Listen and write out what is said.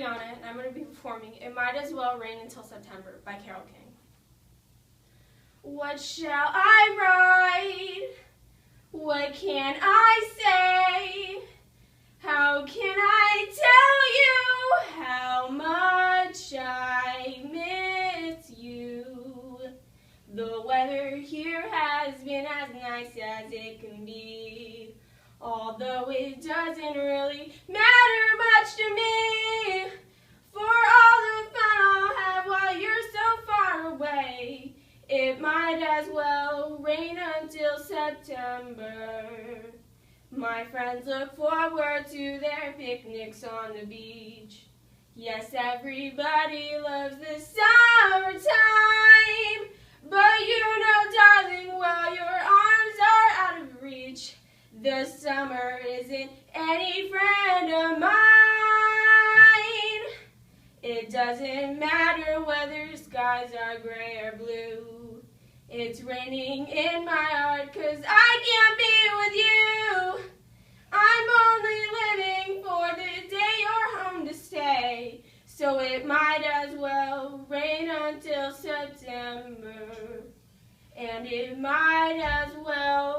Breana, and I'm going to be performing It Might As Well Rain Until September by Carole King. What shall I write? What can I say? How can I tell you how much I miss you? The weather here has been as nice as it can be, although it doesn't really matter much to me. For all the fun I'll have while you're so far away, it might as well rain until September. My friends look forward to their picnics on the beach. Yes, everybody loves the summertime, but you know, darling, while your arms are out of reach, the summer isn't any friend of mine. It doesn't matter whether skies are gray or blue. It's raining in my heart 'cause I can't be with you. I'm only living for the day you're home to stay, so it might as well rain until September. And it might as well